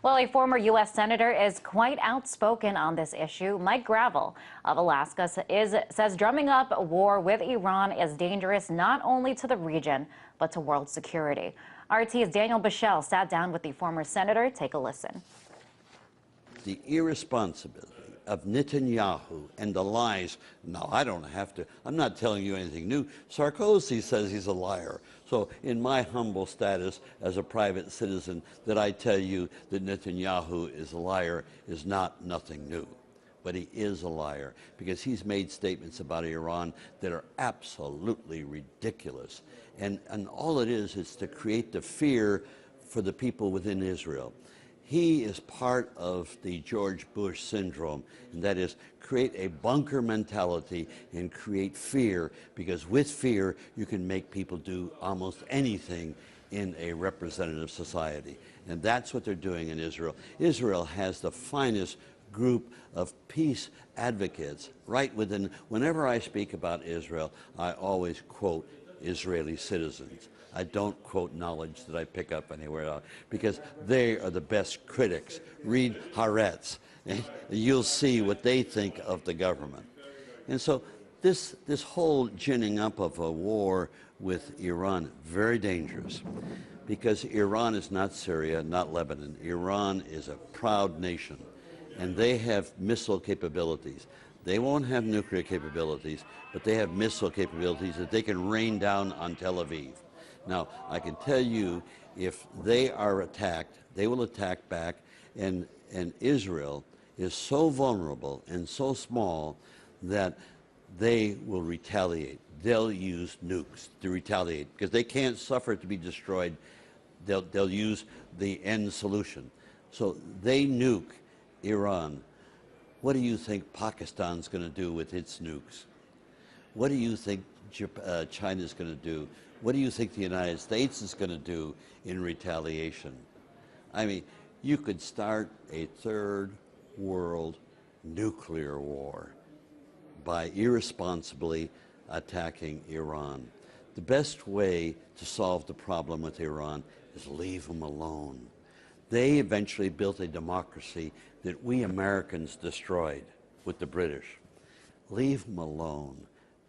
Well, a former U.S. Senator is quite outspoken on this issue. Mike Gravel of Alaska says drumming up a war with Iran is dangerous not only to the region, but to world security. RT's Daniel Bichelle sat down with the former senator. Take a listen. The irresponsibility of Netanyahu and the lies. No, I don't have to. I'm not telling you anything new. Sarkozy says he's a liar. So in my humble status as a private citizen, that I tell you that Netanyahu is a liar is nothing new. But he is a liar because he's made statements about Iran that are absolutely ridiculous. And all it is to create the fear for the people within Israel. He is part of the George Bush syndrome, and that is create a bunker mentality and create fear, because with fear you can make people do almost anything in a representative society. And that's what they're doing in Israel. Israel has the finest group of peace advocates right within. Whenever I speak about Israel, I always quote Israeli citizens. I don't quote knowledge that I pick up anywhere else, because they are the best critics. Read Haaretz, and you'll see what they think of the government. And so this whole ginning up of a war with Iran, very dangerous, because Iran is not Syria, not Lebanon. Iran is a proud nation, and they have missile capabilities. They won't have nuclear capabilities, but they have missile capabilities that they can rain down on Tel Aviv. Now, I can tell you, if they are attacked, they will attack back, and Israel is so vulnerable and so small that they will retaliate. They'll use nukes to retaliate, because they can't suffer to be destroyed. They'll use the end solution. So they nuke Iran. What do you think Pakistan's going to do with its nukes? What do you think China's going to do? What do you think the United States is going to do in retaliation? I mean, you could start a third world nuclear war by irresponsibly attacking Iran. The best way to solve the problem with Iran is leave them alone. They eventually built a democracy that we Americans destroyed with the British. Leave them alone,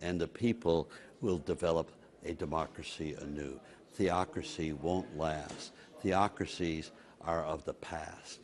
and the people will develop a democracy anew. Theocracy won't last. Theocracies are of the past.